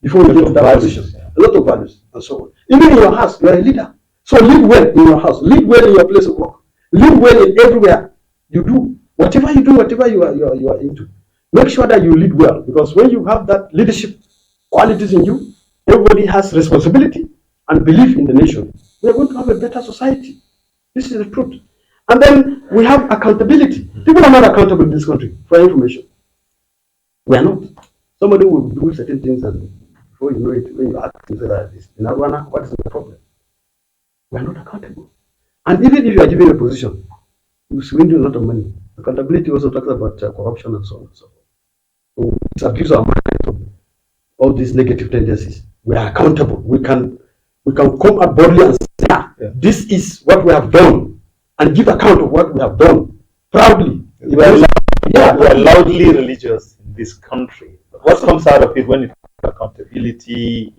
before you get to that position. A lot of values and so on. Even in your house, you are a leader. So live well in your house, live well in your place of work, live well in everywhere you do. Whatever you do, whatever you are into, make sure that you lead well, because when you have that leadership qualities in you, everybody has responsibility and belief in the nation. We are going to have a better society. This is the truth. And then we have accountability. People are not accountable in this country for information. We are not. Somebody will do certain things, and before you know it, when you ask him, say that this in Arwana, what is the problem? We are not accountable. And even if you are given a position, you swindle a lot of money. Accountability also talks about corruption and so on and so forth. So it's abuse our mind from all these negative tendencies. We are accountable. We can come out boldly and say, this is what we have done, and give account of what we have done proudly. We are loudly religious in this country. What comes out of it when it comes to accountability,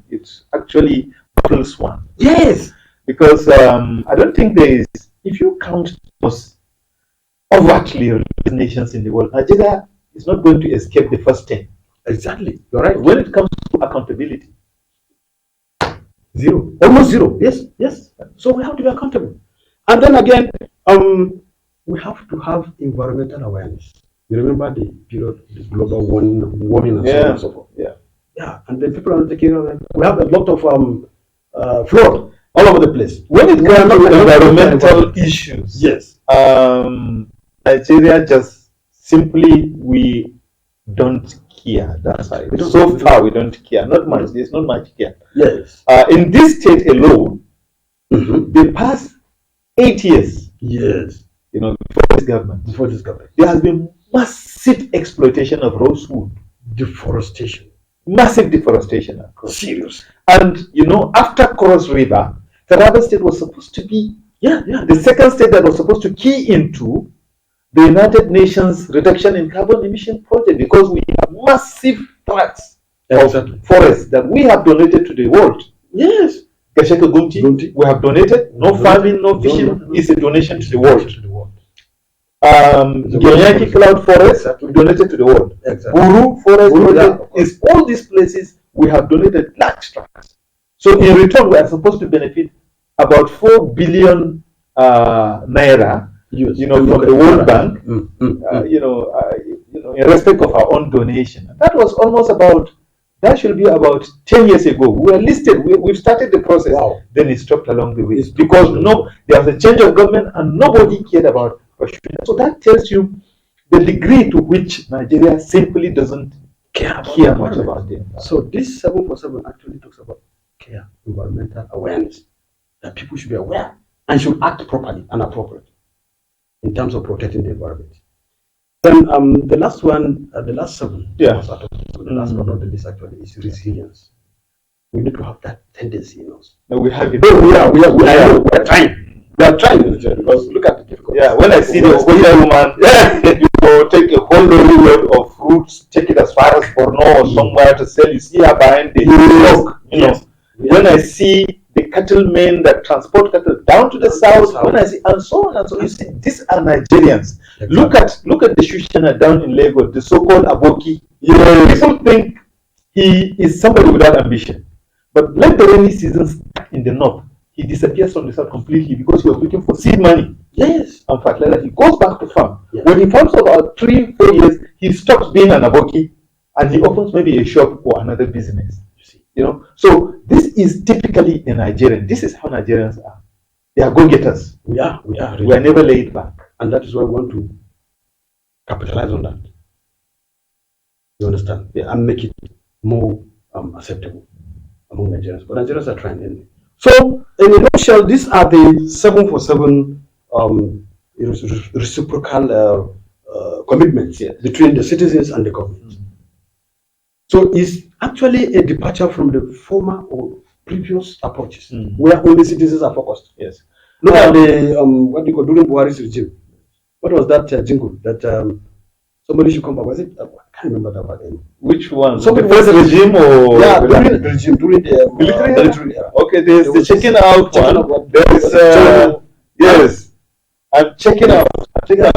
it's actually a plus one. Yes. Because I don't think there is, if you count us overtly religious nations in the world, Nigeria is not going to escape the first 10. Exactly. You're right. When it comes to accountability, zero. Almost zero. Yes, yes. So we have to be accountable. And then again, we have to have environmental awareness. You remember the period, the global warming and so on and so forth. Yeah. Yeah. And then people are not taking care of it. We have a lot of flood all over the place. When it comes to environmental issues, yes. Nigeria just simply, we don't care. That's why. So far, we don't care. Not much. There's not much care. Yes. In this state alone, the past 8 years, yes, before this government, there has been massive exploitation of rosewood, deforestation, massive deforestation across. Serious. And after Cross River, Taraba State was supposed to be the second state that was supposed to key into the United Nations reduction in carbon emission project, because we have massive tracts of forests that we have donated to the world. Yes. Gashaka Gunti, we have donated. No farming, no fishing is a donation to the world. Ganyaki Cloud Forest, we donated to the world. Exactly. Buru Forest project is all these places we have donated large tracts. So in return, we are supposed to benefit about 4 billion naira, from the World Bank, in respect of our own donation. That was almost that should be about 10 years ago. We were listed, we've started the process. Wow. Then it stopped along the way. Because there was a change of government and nobody cared about pursuing. So that tells you the degree to which Nigeria simply doesn't care much about them. So this 747 actually talks about care, environmental awareness, that people should be aware and should act properly and appropriately in terms of protecting the environment. Then the last one, the last 7, the last one on the list actually is resilience. We need to have that tendency in us. No, we have it. We are trying. We are trying, because look at the difficulties. Yeah, when I see the Ogoja woman, take a whole load of fruits, take it as far as Borno or somewhere to sell. You see her behind the truck. When I see the cattlemen that transport cattle down to the south, when I see, and so on and so on, you see, these are Nigerians. Exactly. Look at the Shushana down in Lagos, the so-called Aboki. People think he is somebody without ambition, but like the rainy season in the north, he disappears from the south completely because he was looking for seed money. Yes. and fertilizer. He goes back to farm. Yes. When he farms about 3-4 years, he stops being an aboki and he opens maybe a shop or another business. You see. So this is typically a Nigerian. This is how Nigerians are. They are go-getters. We are really. We are never laid back. And that is why we want to capitalize on that. You understand? Yeah, and make it more acceptable among Nigerians. But Nigerians are trying anyway. So, in a nutshell, these are the 747 reciprocal commitments between the citizens and the government. So, it's actually a departure from the former or previous approaches where only citizens are focused. Yes. Look at the what do you call during Buhari's regime. What was that jingle that somebody should come back? Was it? I can't remember that word anymore. Which one? Somebody the first regime or during the regime, during the military era. Okay, there's the checking out one. There is yes. I'm checking out. Yeah.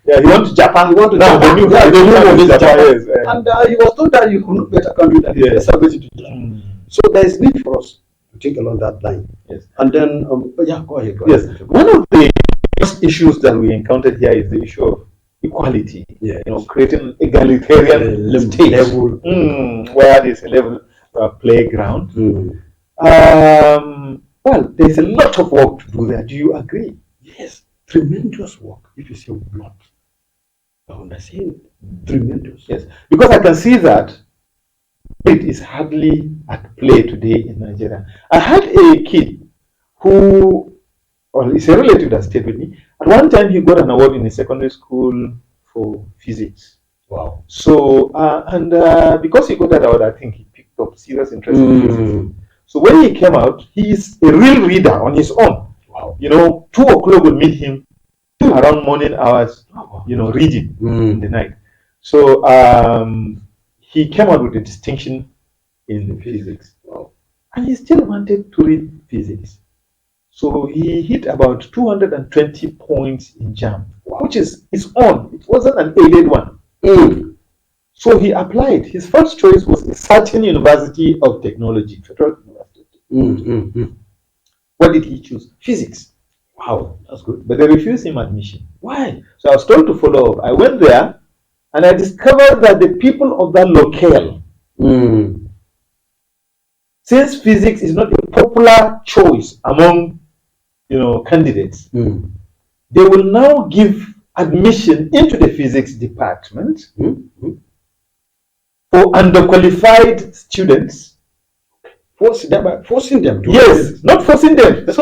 He went to Japan. He went to now, Japan. The new one is Japan. Yes. And he was told that you could not better country than the salvage to Japan. So there is need for us to think along that line. Yes. And then go ahead. Yes. One of the first issues that we encountered here is the issue of equality. Yeah. Creating an egalitarian state level where there's a level playground. Well, there's a lot of work to do there. Do you agree? Yes, tremendous work. If you say blood, I understand. Tremendous. Yes, because I can see that it is hardly at play today in Nigeria. I had a kid who, well, it's a relative that stayed with me. At one time, he got an award in his secondary school for physics. Wow. So, because he got that award, I think he picked up serious interest in physics. So when he came out, he is a real reader on his own. Wow. 2 o'clock would meet him around morning hours, reading in the night. So he came out with a distinction in physics. Wow. And he still wanted to read physics. So he hit about 220 points in JAM, which is his own. It wasn't an aided one. So he applied. His first choice was a certain University of Technology, Federal University. What did he choose? Physics. Wow, that's good. But they refused him admission. Why? So I was told to follow up. I went there and I discovered that the people of that locale, since physics is not a popular choice among candidates, they will now give admission into the physics department for underqualified students. Forcing them to yes, not forcing them. It's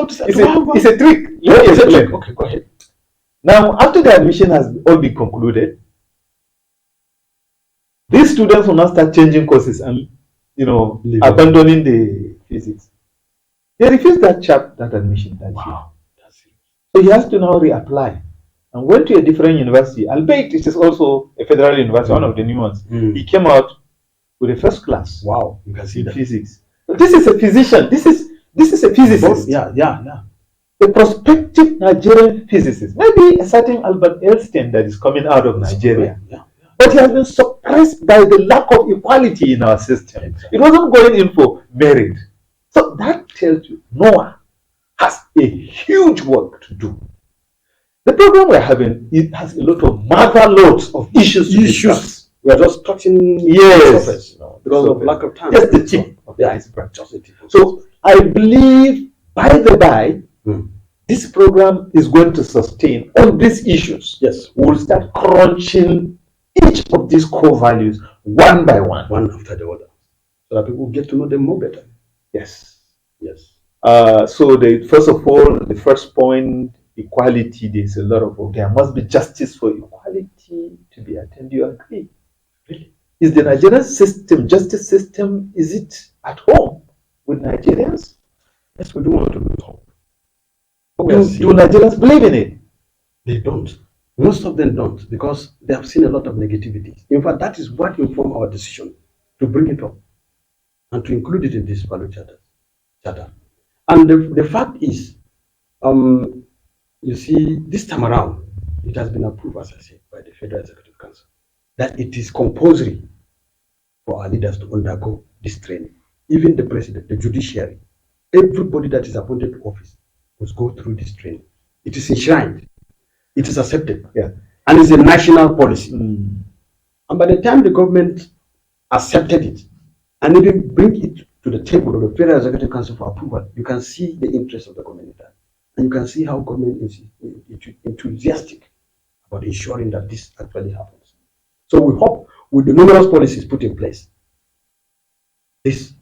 a trick. Let me explain. Okay, go ahead. Now, after the admission has all been concluded, these students will now start changing courses and abandoning the physics. They refused that admission that year. So he has to now reapply and went to a different university. Albeit it is also a federal university, one of the new ones. He came out with a first class. Wow, you can see in that. Physics. But this is a physician. This is a physicist. Yeah. A prospective Nigerian physicist. Maybe a certain Albert Einstein that is coming out of Nigeria. Yeah. But he has been suppressed by the lack of equality in our system. Exactly. It wasn't going in for merit. So that tells you Noah has a huge work to do. The program we're having, it has a lot of mother loads of issues to discuss. We are just touching the surface because of lack of time. Just the tip of the iceberg. So I believe, by the by, this program is going to sustain all these issues. Yes. We'll start crunching each of these core values one by one. One after the other. So that people get to know them more better. Yes. So first of all, the first point, equality, there's a lot of, there must be justice for equality to be attained. Do you agree? Really? Is the Nigerian justice system, is it at home with Nigerians? Yes, we don't want to lose hope. Do Nigerians believe in it? They don't. Most of them don't, because they have seen a lot of negativity. In fact, that is what informed our decision to bring it up and to include it in this value charter. And the fact is, you see, this time around, it has been approved, as I said, by the Federal Executive Council, that it is compulsory for our leaders to undergo this training. Even the president, the judiciary, everybody that is appointed to office must go through this training. It is enshrined. It is accepted. Yeah. And it's a national policy. Mm. And by the time the government accepted it and even bring it to the table of the Federal Executive Council for approval, you can see the interest of the government in that. And you can see how government is enthusiastic about ensuring that this actually happens. So we hope with the numerous policies put in place, this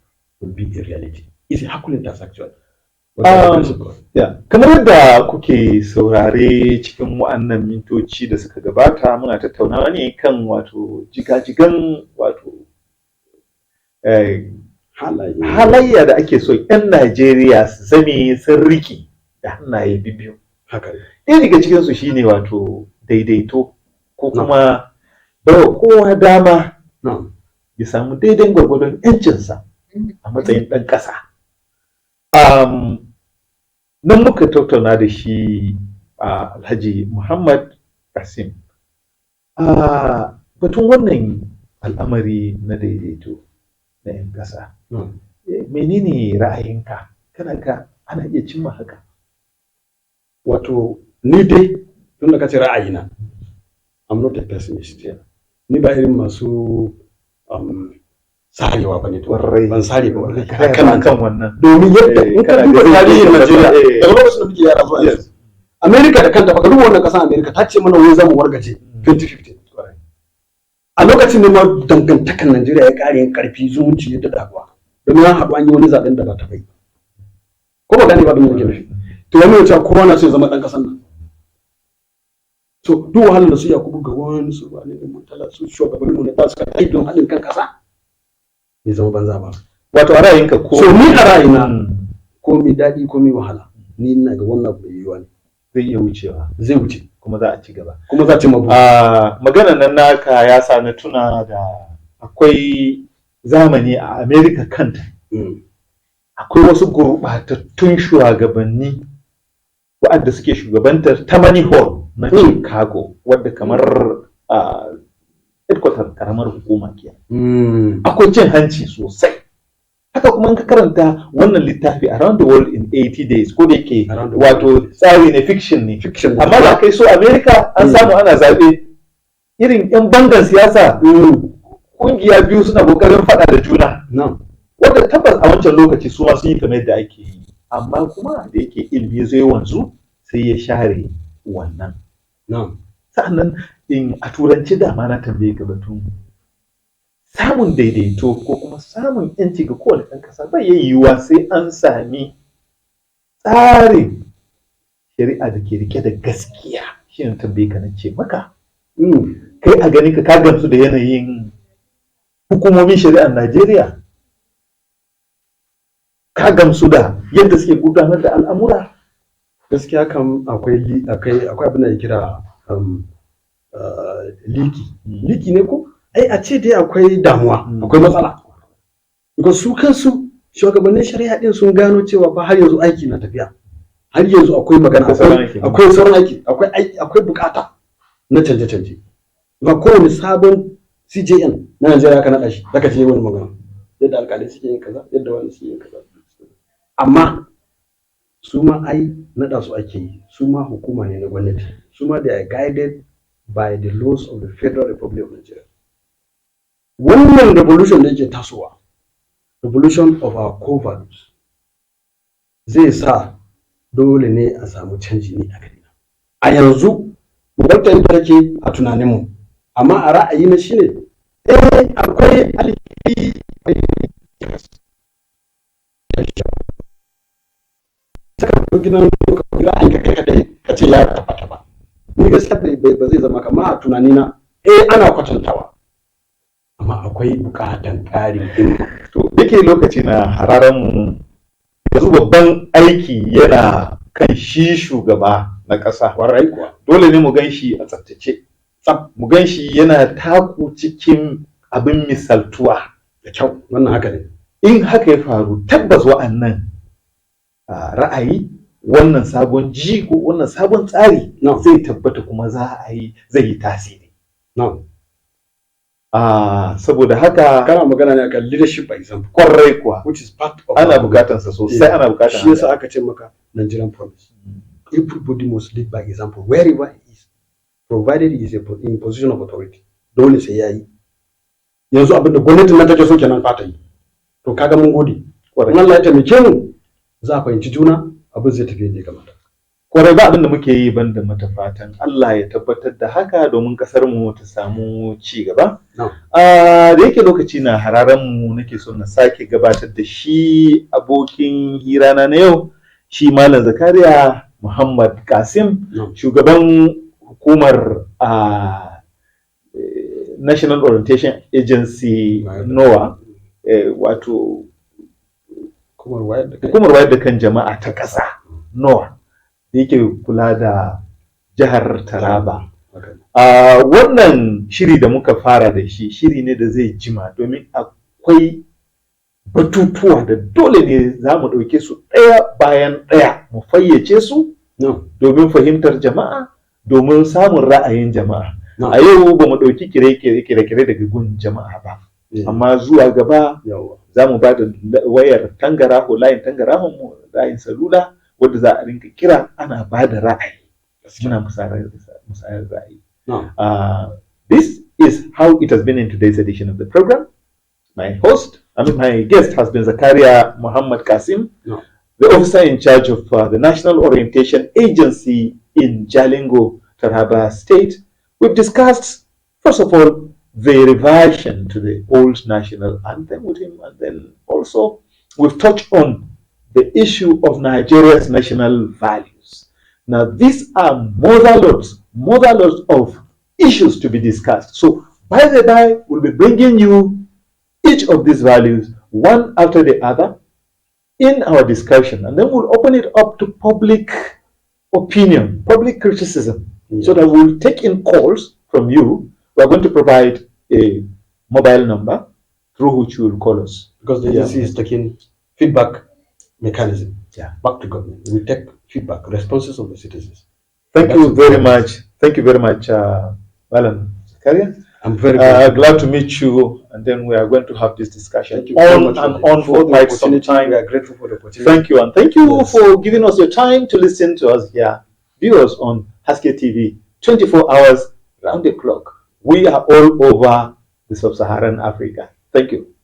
will be a reality. It's a Herculean task actually. Yeah. Kamar yadda kuke saurare cikin wa'annan mintoci da suka gabata muna tattaunawa ne kan wato jigajigan wato halayya da ake so 'yan Najeriya su zame sun riki da hannaye biyu. Ɗaya daga cikinsu shine wato daidaito ko kuma bawa kowa dama ya samu daidai gwargwadon 'yancinsa a matsayin ɗan ƙasa. Nan muka tattauna da shi Alhaji Muhammad Kasim. Batun wannan al'amari na daidaito na 'yan ƙasa. Menene ra'ayinka? Kana ga ana iya cimma haka? Wato ni dai tun da kace ra'ayina, I'm not a pessimist. Ni ba irin masu sarewa bane to ban sare ba wallahi kan wannan domin yadda in ka duba tarihin Najeriya daga lokacin da muke yara zuwa yanzu America da kanta baka duba wannan kasar America ta ce mana wai zamu wargaje 2015 a lokacin ne ma dangantakan Najeriya ya kare yin karfi zumunci yadda dakuwa domin an haɗu an yi wani zaben da ba ta bai ko ba gane ba bin yake nufi to wani ya ce kowa na so ya zama dan kasar nan so duk wahalar da su Yakubu ga wani su ba ne da mutala su shugabannin mu ne ba su ka ai don haɗin kan kasa bai zama banza ba. Wato a ra'ayinka ko so ni a ra'ayina komi daɗi komi wahala ni ina ga wannan bai yiwa ne zai iya wucewa zai wuce kuma za a ci gaba kuma za a ci mabu. Maganar nan naka ya sa na tuna da akwai zamani a America kanta akwai wasu gurɓatattun shugabanni waɗanda suke shugabantar Tammany Hall na Chicago wadda kamar headquarter karamar hukuma ke. Akwai cin hanci sosai. Haka kuma in ka karanta wannan littafi Around the World in 80 Days ko da yake wato tsari ne fiction ne. Amma da kai so America an samu ana zaɓe irin 'yan bangan siyasa kungiya biyu suna kokarin faɗa da juna. Wanda tabbas a wancan lokaci su ma sun yi kamar yadda ake yi. Amma kuma da yake ilimi zai wanzu sai ya share wannan. Sa'annan in a turanci dama na tambaye ka batun samun daidaito ko kuma samun yanci ga kowane ɗan ƙasa bai yiwuwa sai an sami tsarin shari'a da ke rike da gaskiya. Shi ne tambaye ka na ce maka kai a ganin ka gamsu da yanayin hukumomin shari'ar Najeriya, ka gamsu da yadda suke gudanar da al'amura? Gaskiya kam akwai abin da ya kira liki ne ko ai a ce dai akwai damuwa akwai matsala because su kansu shugabannin shari'a din sun gano cewa fa har yanzu aiki na tafiya har yanzu akwai magana akwai sauran aiki akwai bukata na canje-canje ba kowane sabon CJN na Najeriya ka naɗa shi zaka ce wani magana yadda alƙalai suke yin kaza yadda wani suke yin kaza amma su ma ai naɗa su ake yi su ma hukuma ne na gwamnati su ma they are guided by the laws of the Federal Republic of Nigeria. Wannan revolution da yake tasowa, revolution of our core values, zai sa dole ne a samu canji ne a gari. A yanzu, mu bar ta yadda take a tunaninmu, amma a ra'ayi na shine akwai alheri saka gidan ra'ayin ka kadai ka ce ya tabbata ba. Ni gaskiya ba zai zama kamar a tunanina ana kwatantawa amma akwai bukatan ƙarin ilimi. To yake lokaci na hararen mu yanzu babban aiki yana kan shi shugaba na ƙasa. Warai kuwa dole ne mu gan shi a tsaftace mu gan shi yana taku cikin abin misaltuwa da kyau. Wannan haka ne. In haka ya faru tabbas wa'annan ra'ayi wannan sabon jigo wannan sabon tsari zai tabbata kuma zai yi tasiri. Saboda haka kana magana ne akan leadership by example. Kwarai kuwa which is part of ana bukatansa sosai ana bukatansa. Shi yasa aka ce maka Nigerian promise. everybody must lead by example wherever he is, provided he is in position of authority. Dole sai ya yi. Yanzu abin da gwamnatin nan take so kenan fata yi. To kaga mun gode. In Allah ya taimake mu za a fahimci juna abin zai tafi yadda ya kamata. Kwarai ba abin da muke yi banda mata fatan Allah ya tabbatar da haka domin kasar mu ta samu ci gaba. Da yake lokaci na hararen mu nake so na sake gabatar da shi abokin hirana na yau, shi Malam Zakariya Muhammad Kasim, shugaban hukumar National Orientation Agency NOWA, wato hukumar wayar da kan jama'a ta ƙasa NOWA, da yake kula da jihar Taraba. Wannan shiri da muka fara da shi shiri ne da zai jima, domin akwai batutuwa da dole ne za mu ɗauke su ɗaya bayan ɗaya mu fayyace su domin fahimtar jama'a, domin samun ra'ayin jama'a. A yau ba mu ɗauki kire-kire daga gun jama'a ba, amma zuwa gaba za mu ba da wayar tangaraho, layin tangarahon mu, layin salula, wadda za a rinka kira ana ba da ra'ayi, muna musayar ra'ayi. This is how it has been in today's edition of the program. My guest has been Zakaria Muhammad Kasim, the officer in charge of the National Orientation Agency in Jalingo, Taraba State. We've discussed, first of all, the reversion to the old national anthem with him, and then also we've touched on the issue of Nigeria's national values. Now, these are motherloads of issues to be discussed. So, by the by, we'll be bringing you each of these values one after the other in our discussion, and then we'll open it up to public opinion, public criticism, so that we'll take in calls from you. We're going to provide a mobile number through which you will call us. Because the agency is taking feedback mechanism back to government. We take feedback, responses of the citizens. Thank you very much. Thank you very much, Malam Zakaria. I'm very glad to meet you, and then we are going to have this discussion on for quite some time. We are grateful for the opportunity. Thank you, and thank you for giving us your time to listen to us here. Viewers on Haske TV, 24 hours round the clock. We are all over the sub-Saharan Africa. Thank you.